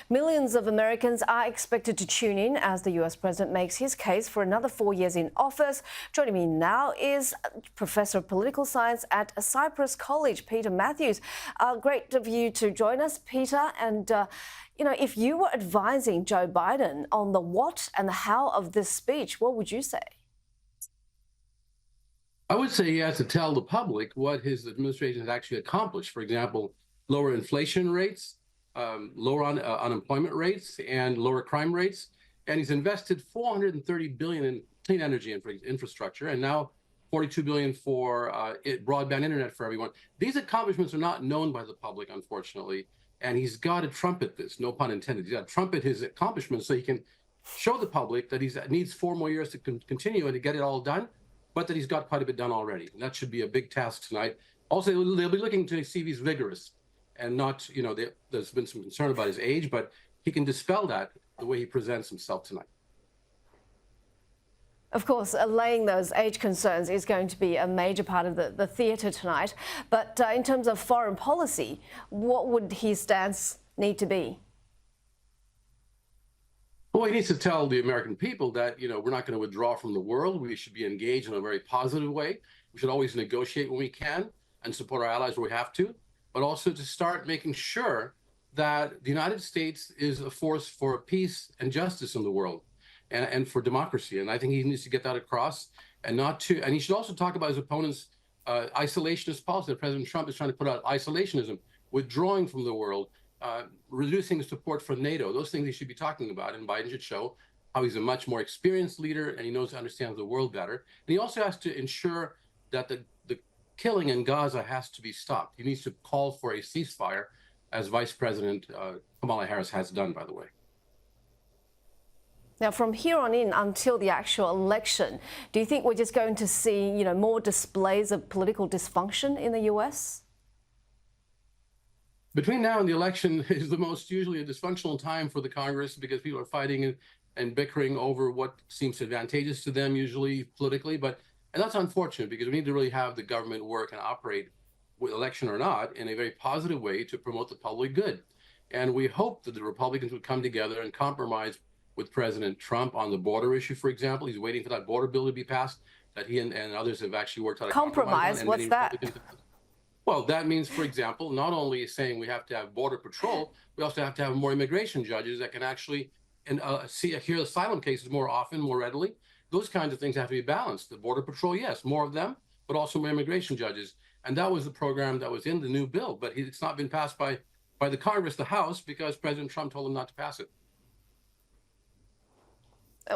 Millions of Americans are expected to tune in as the US president makes his case for another 4 years in office. Joining me now is Professor of Political Science at Cyprus College, Peter Matthews. Great of you to join us, Peter. And, if you were advising Joe Biden on the what and the how of this speech, what would you say? I would say he has to tell the public what his administration has actually accomplished. For example, lower inflation rates, lower unemployment rates, and lower crime rates. And he's invested $430 billion in clean energy infrastructure, and now $42 billion for broadband internet for everyone. These accomplishments are not known by the public, unfortunately. And he's got to trumpet this, no pun intended. He's got to trumpet his accomplishments so he can show the public that he needs 4 more years to continue and to get it all done, but that he's got quite a bit done already. And that should be a big task tonight. Also, they'll be looking to see if he's vigorous and not, there's been some concern about his age, but he can dispel that the way he presents himself tonight. Of course, allaying those age concerns is going to be a major part of the theatre tonight. But in terms of foreign policy, what would his stance need to be? Well, he needs to tell the American people that, we're not going to withdraw from the world. We should be engaged in a very positive way. We should always negotiate when we can and support our allies where we have to, but also to start making sure that the United States is a force for peace and justice in the world. And for democracy. And I think he needs to get that across and he should also talk about his opponent's isolationist policy. President Trump is trying to put out isolationism, withdrawing from the world, reducing support for NATO. Those things he should be talking about. And Biden should show how he's a much more experienced leader and he understands the world better. And he also has to ensure that the killing in Gaza has to be stopped. He needs to call for a ceasefire, as Vice President Kamala Harris has done, by the way. Now, from here on in until the actual election, do you think we're just going to see, more displays of political dysfunction in the US? Between now and the election is the most usually a dysfunctional time for the Congress because people are fighting and bickering over what seems advantageous to them, usually politically. And that's unfortunate because we need to really have the government work and operate, with election or not, in a very positive way to promote the public good. And we hope that the Republicans would come together and compromise with President Trump on the border issue, for example. He's waiting for that border bill to be passed that he and others have actually worked out a compromise on. What's that? Well, that means, for example, not only saying we have to have border patrol, we also have to have more immigration judges that can actually hear asylum cases more often, more readily. Those kinds of things have to be balanced. The border patrol, yes, more of them, but also more immigration judges. And that was the program that was in the new bill, but it's not been passed by the Congress, the House, because President Trump told them not to pass it.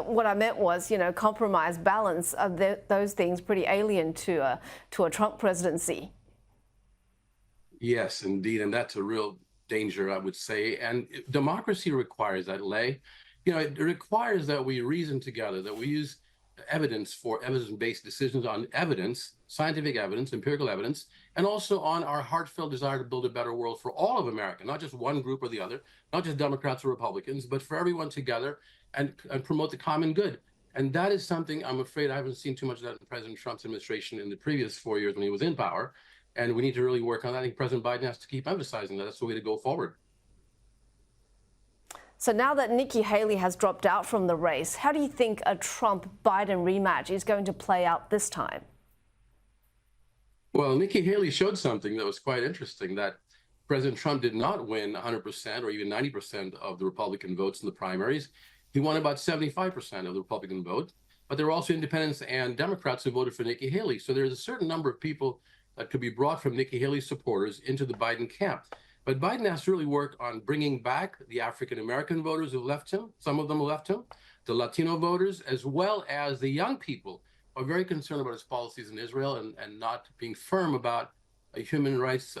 What I meant was, compromise, balance, those things pretty alien to a Trump presidency. Yes, indeed. And that's a real danger, I would say. And democracy requires that, Lay. It requires that we reason together, that we use evidence for evidence-based decisions on evidence, scientific evidence, empirical evidence, and also on our heartfelt desire to build a better world for all of America, not just one group or the other, not just Democrats or Republicans, but for everyone together and promote the common good. And that is something I'm afraid I haven't seen too much of that in President Trump's administration in the previous 4 years when he was in power. And we need to really work on that. I think President Biden has to keep emphasizing that. That's the way to go forward. So now that Nikki Haley has dropped out from the race, how do you think a Trump-Biden rematch is going to play out this time? Well, Nikki Haley showed something that was quite interesting, that President Trump did not win 100% or even 90% of the Republican votes in the primaries. He won about 75% of the Republican vote, but there were also independents and Democrats who voted for Nikki Haley. So there's a certain number of people that could be brought from Nikki Haley's supporters into the Biden camp. But Biden has to really work on bringing back the African-American voters who left him, some of them left him, the Latino voters, as well as the young people who are very concerned about his policies in Israel and not being firm about a human rights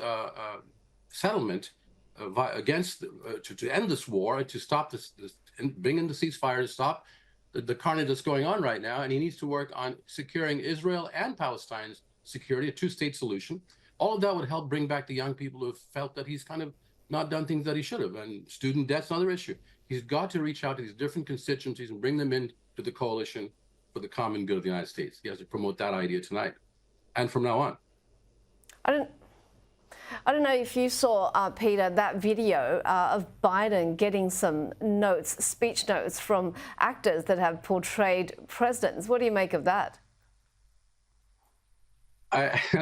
settlement to end this war, to stop this and bring in the ceasefire, to stop the carnage that's going on right now. And he needs to work on securing Israel and Palestine's security, a two-state solution. All of that would help bring back the young people who have felt that he's kind of not done things that he should have. And student debt's another issue. He's got to reach out to these different constituencies and bring them into the coalition for the common good of the United States. He has to promote that idea tonight and from now on. I don't know if you saw, Peter, that video of Biden getting some notes, speech notes from actors that have portrayed presidents. What do you make of that?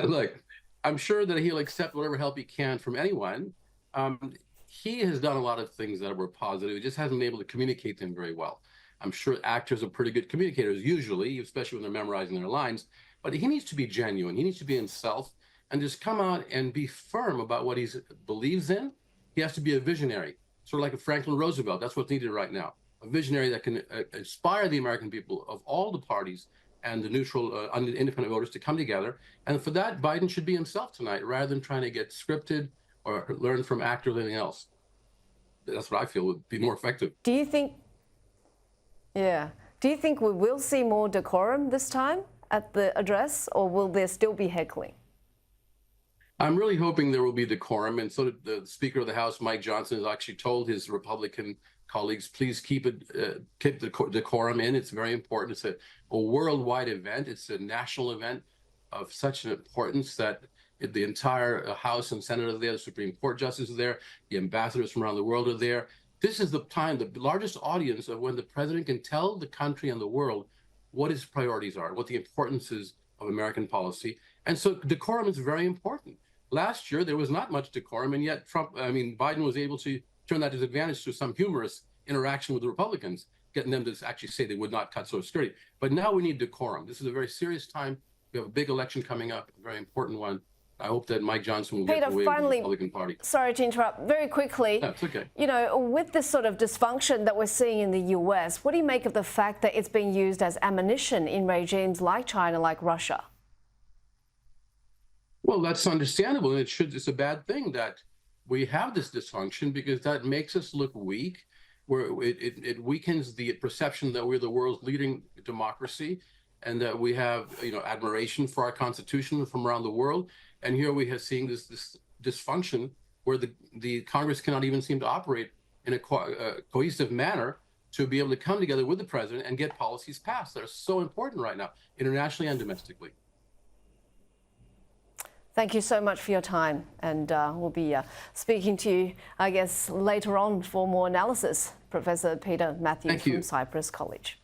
Look, I'm sure that he'll accept whatever help he can from anyone. He has done a lot of things that were positive. He just hasn't been able to communicate them very well. I'm sure actors are pretty good communicators usually, especially when they're memorizing their lines. But he needs to be genuine. He needs to be himself and just come out and be firm about what he believes in. He has to be a visionary, sort of like a Franklin Roosevelt. That's what's needed right now. A visionary that can inspire the American people of all the parties and the neutral, independent voters to come together. And for that, Biden should be himself tonight, rather than trying to get scripted or learn from actors or anything else. That's what I feel would be more effective. Do you think we will see more decorum this time at the address, or will there still be heckling? I'm really hoping there will be decorum, and so the Speaker of the House, Mike Johnson, has actually told his Republican colleagues, please keep the decorum in. It's very important. It's a worldwide event. It's a national event of such an importance that the entire House and Senate are there, the Supreme Court justices are there, the ambassadors from around the world are there. This is the time, the largest audience of when the president can tell the country and the world what his priorities are, what the importance is of American policy. And so decorum is very important. Last year, there was not much decorum, and yet Biden was able to turn that to his advantage through some humorous interaction with the Republicans, getting them to actually say they would not cut Social Security. But now we need decorum. This is a very serious time. We have a big election coming up, a very important one. I hope that Mike Johnson will get away with the Republican Party. Sorry to interrupt. Very quickly, no, it's okay. You know, with this sort of dysfunction that we're seeing in the US, what do you make of the fact that it's being used as ammunition in regimes like China, like Russia? Well, that's understandable, and it's a bad thing that we have this dysfunction, because that makes us look weak, where it weakens the perception that we're the world's leading democracy, and that we have admiration for our Constitution from around the world. And here we have seen this dysfunction where the Congress cannot even seem to operate in a cohesive manner to be able to come together with the president and get policies passed that are so important right now, internationally and domestically. Thank you so much for your time, and we'll be speaking to you, I guess, later on for more analysis. Professor Peter Matthew from Cyprus College.